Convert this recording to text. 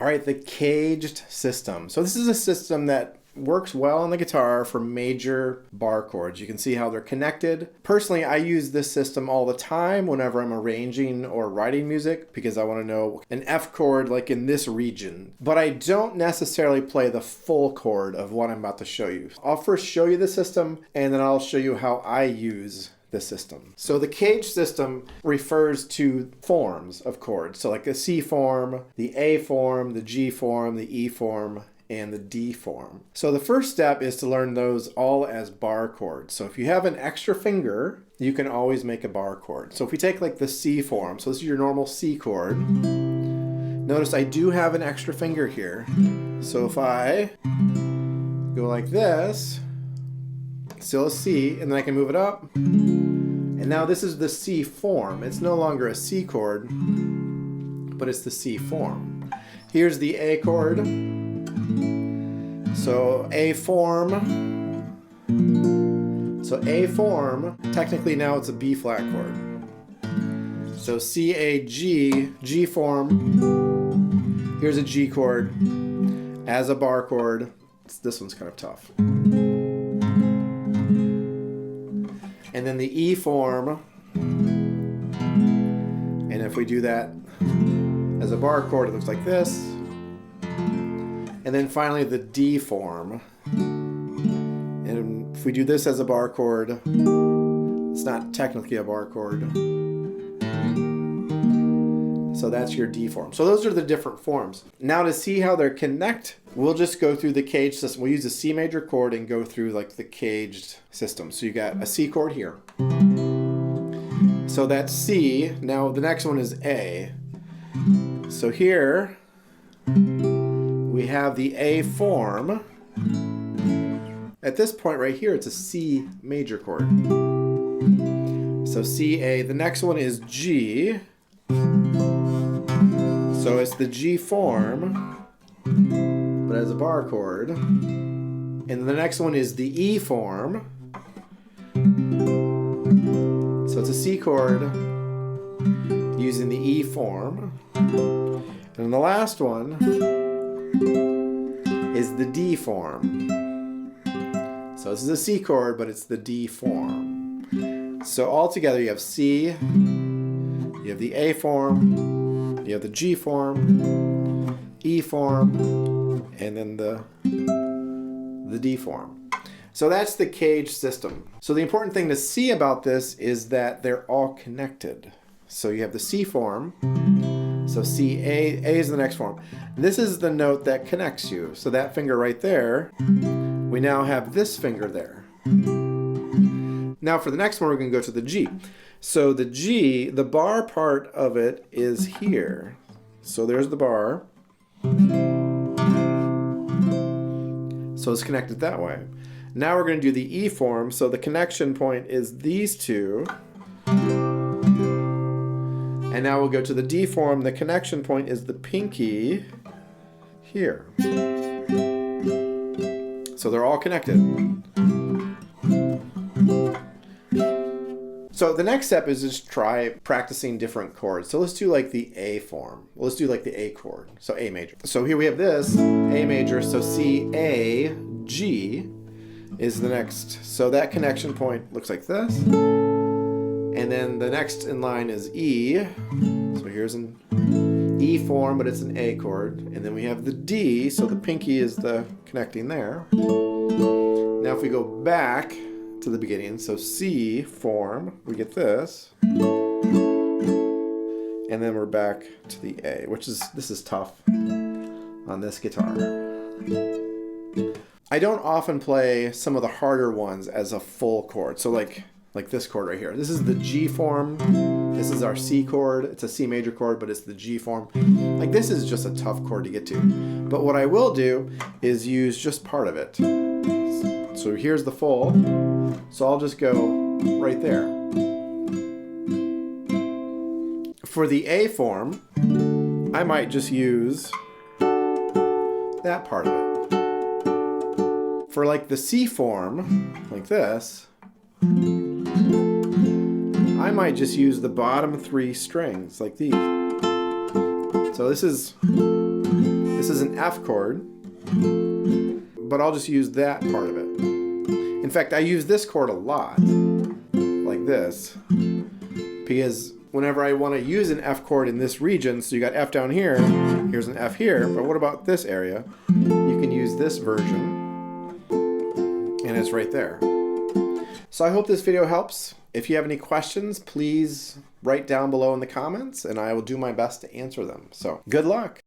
All right, the CAGED system. So this is a system that works well on the guitar for major bar chords. You can see how they're connected. Personally, I use this system all the time whenever I'm arranging or writing music because I want to know an F chord like in this region. But I don't necessarily play the full chord of what I'm about to show you. I'll first show you the system and then I'll show you how I use the system. So the CAGED system refers to forms of chords. So like the C form, the A form, the G form, the E form, and the D form. So the first step is to learn those all as bar chords. So if you have an extra finger, you can always make a bar chord. So if we take like the C form, so this is your normal C chord. Notice I do have an extra finger here. So if I go like this, still a C, and then I can move it up. And now this is the C form. It's no longer a C chord, but it's the C form. Here's the A chord. So A form. So A form, technically now it's a B flat chord. So C, A, G, G form. Here's a G chord as a bar chord. This one's kind of tough. And then the E form. And if we do that as a bar chord, it looks like this. And then finally the D form. And if we do this as a bar chord, it's not technically a bar chord. So that's your D form. So those are the different forms. Now to see how they connect, we'll just go through the CAGED system. We'll use a C major chord and go through like the CAGED system. So you got a C chord here. So that's C. Now the next one is A. So here we have the A form. At this point right here, it's a C major chord. So C, A. The next one is G. So it's the G form, but as a bar chord. And the next one is the E form. So it's a C chord using the E form. And then the last one is the D form. So this is a C chord, but it's the D form. So all together you have C, you have the A form, you have the G form, E form, and then the D form. So that's the CAGED system. So the important thing to see about this is that they're all connected. So you have the C form. So C, A is the next form. This is the note that connects you. So that finger right there, we now have this finger there. Now for the next one, we're going to go to the G. So the G, the bar part of it is here. So there's the bar. So it's connected that way. Now we're going to do the E form. So the connection point is these two. And now we'll go to the D form. The connection point is the pinky here. So they're all connected. So the next step is just try practicing different chords. So let's do like the A form. Let's do like the A chord. So A major. So here we have this, A major. So C, A, G is the next. So that connection point looks like this. And then the next in line is E. So here's an E form, but it's an A chord. And then we have the D. So the pinky is the connecting there. Now if we go back to the beginning, so C form, we get this, and then we're back to the A, this is tough on this guitar. I don't often play some of the harder ones as a full chord, so like this chord right here. This is the G form, this is our C chord, it's a C major chord, but it's the G form. Like this is just a tough chord to get to. But what I will do is use just part of it. So here's the full. So I'll just go right there. For the A form, I might just use that part of it. For like the C form, like this, I might just use the bottom 3 strings, like these. So this is This is an F chord, but I'll just use that part of it. In fact, I use this chord a lot, like this, because whenever I want to use an F chord in this region, so you got F down here, here's an F here, but what about this area? You can use this version, and it's right there. So I hope this video helps. If you have any questions, please write down below in the comments, and I will do my best to answer them. So good luck.